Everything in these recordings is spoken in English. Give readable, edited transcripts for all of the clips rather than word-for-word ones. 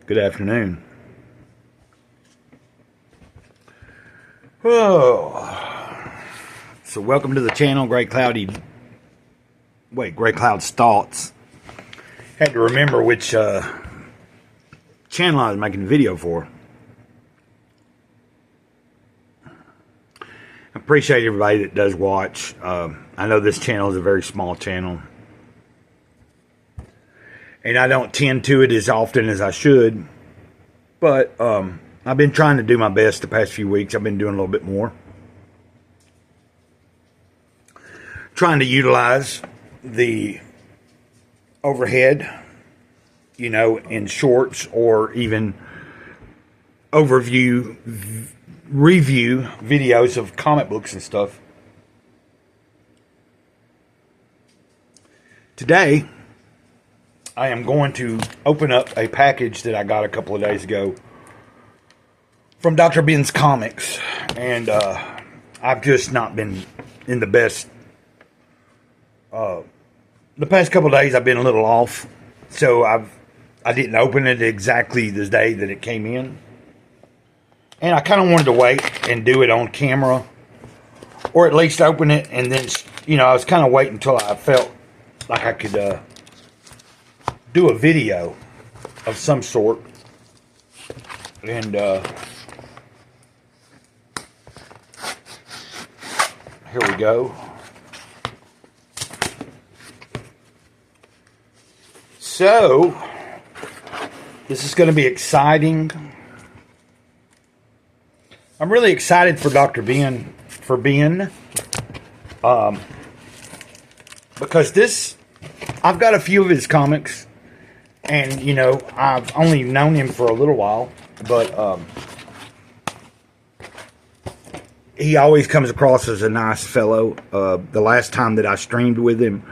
Good afternoon. Oh, so welcome to the channel, Gray Cloud's Thoughts. Had to remember which channel I was making the video for. I appreciate everybody that does watch. I know this channel is a very small channel, and I don't tend to it as often as I should, but I've been trying to do my best the past few weeks. I've been doing a little bit more. Trying to utilize the overhead, in shorts or even review videos of comic books and stuff. Today, I am going to open up a package that I got a couple of days ago from Dr. Ben's Comics, and I've just not been in the best. The past couple of days I've been a little off, so I didn't open it exactly the day that it came in, and I kind of wanted to wait and do it on camera, or at least open it and then I was kind of waiting until I felt like I could do a video of some sort, and here we go. So, this is going to be exciting. I'm really excited for Dr. Ben, because I've got a few of his comics, and, I've only known him for a little while, but he always comes across as a nice fellow. The last time that I streamed with him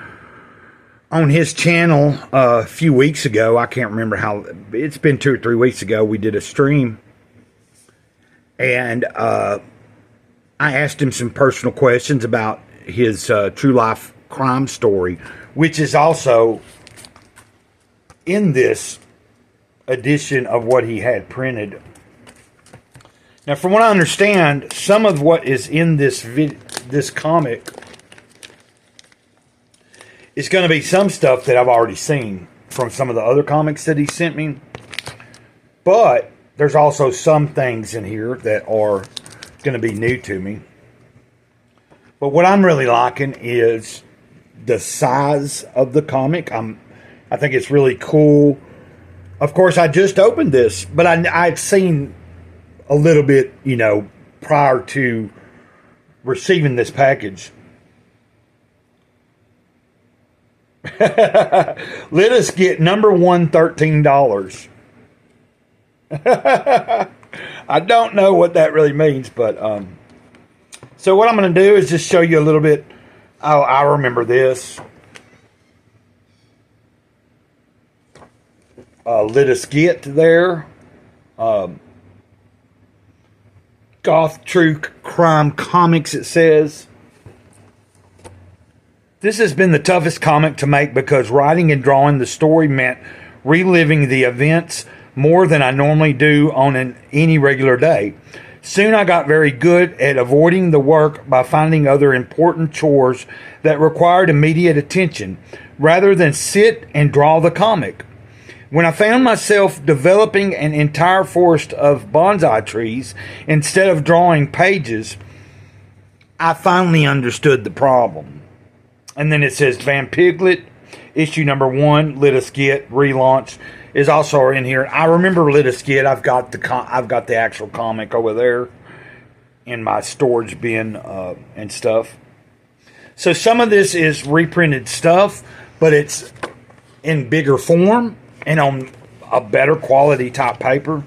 on his channel a few weeks ago, I can't remember how, it's been 2 or 3 weeks ago, we did a stream, and I asked him some personal questions about his true life crime story, which is also in this edition of what he had printed. Now, from what I understand, some of what is in this comic is going to be some stuff that I've already seen from some of the other comics that he sent me. But there's also some things in here that are going to be new to me. But what I'm really liking is the size of the comic. I think it's really cool. Of course, I just opened this, but I'd seen a little bit, prior to receiving this package. Let us get number one, $13. I don't know what that really means, but so what I'm going to do is just show you a little bit. Oh, I remember this. Let us get there. Goth True Crime Comics, it says. This has been the toughest comic to make because writing and drawing the story meant reliving the events more than I normally do on any regular day. Soon I got very good at avoiding the work by finding other important chores that required immediate attention, rather than sit and draw the comic. When I found myself developing an entire forest of bonsai trees instead of drawing pages, I finally understood the problem. And then it says Vampiglet, issue number 1, Let Us Get, relaunch, is also in here. I remember Let Us Get. I've got the actual comic over there in my storage bin and stuff. So some of this is reprinted stuff, but it's in bigger form and on a better quality type paper.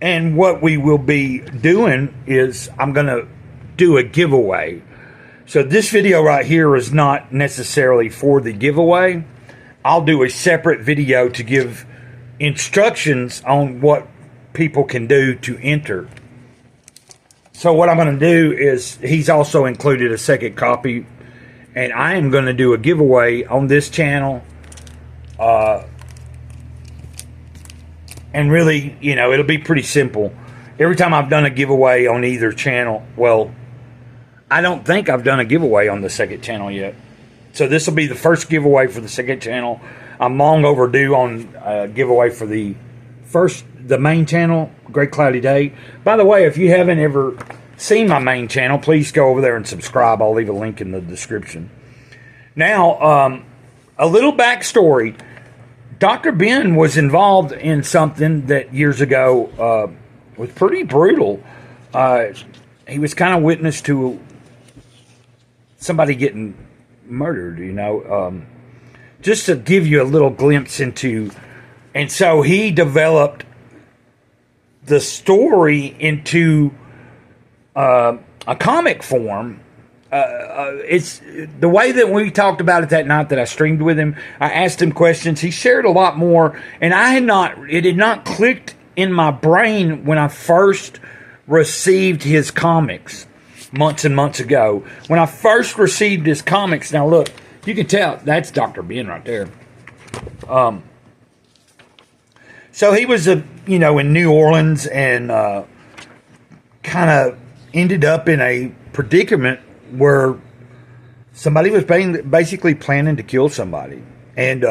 And what we will be doing is I'm going to do a giveaway. So this video right here is not necessarily for the giveaway. I'll do a separate video to give instructions on what people can do to enter. So what I'm going to do is, he's also included a second copy and I am going to do a giveaway on this channel. And really, you know, it'll be pretty simple. Every time I've done a giveaway on either channel, well, I don't think I've done a giveaway on the second channel yet. So this will be the first giveaway for the second channel. I'm long overdue on a giveaway for the main channel, Great Cloudy Day. By the way, if you haven't ever seen my main channel, please go over there and subscribe. I'll leave a link in the description. Now, a little backstory. Dr. Ben was involved in something that years ago was pretty brutal. He was kind of witness to somebody getting murdered, you know. Just to give you a little glimpse into... And so he developed the story into a comic form. It's the way that we talked about it that night that I streamed with him. I asked him questions. He shared a lot more, and it had not clicked in my brain when I first received his comics months and months ago. When I first received his comics, now look, you can tell that's Dr. Ben right there. So he was in New Orleans and kind of ended up in a predicament where somebody was basically planning to kill somebody. And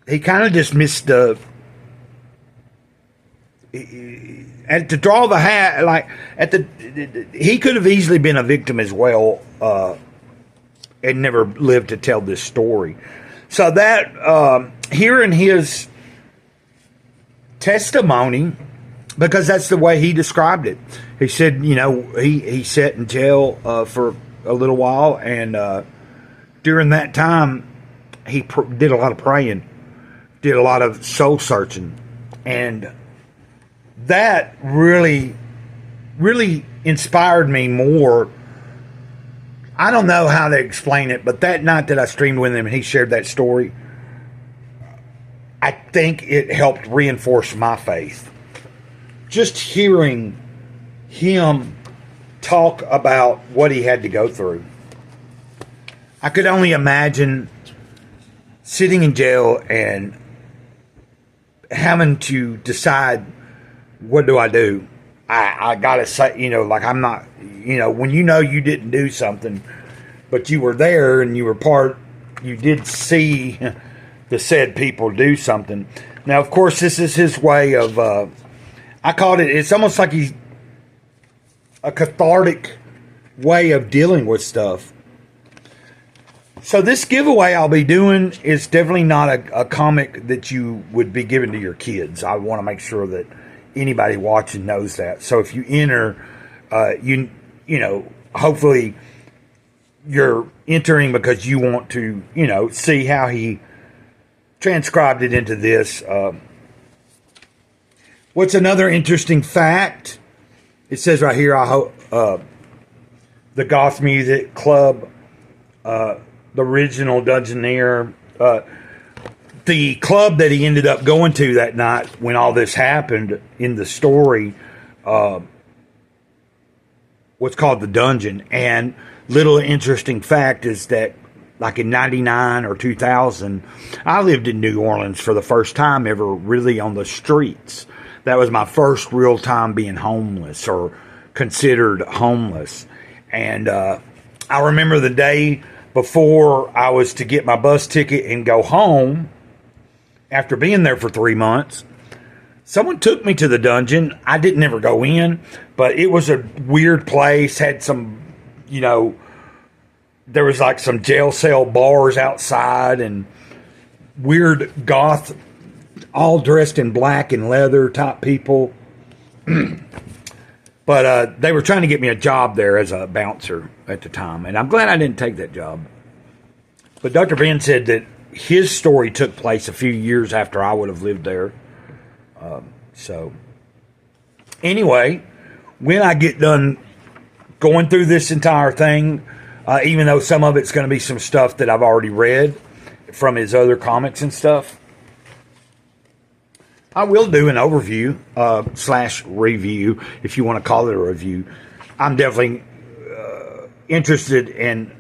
he kind of dismissed and to draw the hat, like he could have easily been a victim as well, and never lived to tell this story. So that hearing his testimony, because that's the way he described it. He said, he sat in jail for a little while, and during that time, he did a lot of praying, did a lot of soul searching, and that really, really inspired me more. I don't know how to explain it, but that night that I streamed with him and he shared that story, I think it helped reinforce my faith. Just hearing him talk about what he had to go through. I could only imagine sitting in jail and having to decide, what do I do? I gotta say, like I'm not, when you didn't do something, but you were there and you did see the said people do something. Now, of course, this is his way of, I called it, it's almost like he's a cathartic way of dealing with stuff. So this giveaway I'll be doing is definitely not a comic that you would be giving to your kids. I want to make sure that anybody watching knows that. So if you enter, hopefully you're entering because you want to, see how he transcribed it into this. What's another interesting fact? It says right here, I hope the Goth Music Club, the original Dungeoneer, the club that he ended up going to that night when all this happened in the story, what's called the Dungeon. And little interesting fact is that, like in 99 or 2000, I lived in New Orleans for the first time ever really on the streets. That was my first real time being homeless or considered homeless. And I remember the day before I was to get my bus ticket and go home, after being there for 3 months, someone took me to the dungeon. I didn't ever go in, but it was a weird place, had some, there was like some jail cell bars outside and weird goth, all dressed in black and leather type people. But they were trying to get me a job there as a bouncer at the time, and I'm glad I didn't take that job. But Dr. Ben said that his story took place a few years after I would have lived there. So anyway, when I get done going through this entire thing, even though some of it's going to be some stuff that I've already read from his other comics and stuff, I will do an overview / review, if you want to call it a review. I'm definitely interested and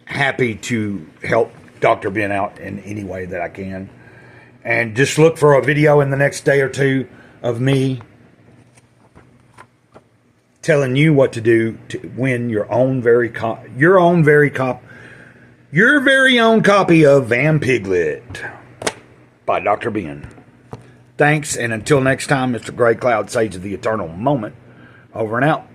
happy to help Dr. Ben out in any way that I can. And just look for a video in the next day or two of me telling you what to do to win your very own copy of Vampiglet by Dr. Ben. Thanks, and until next time, Mr. Gray Cloud Sage of the Eternal Moment, over and out.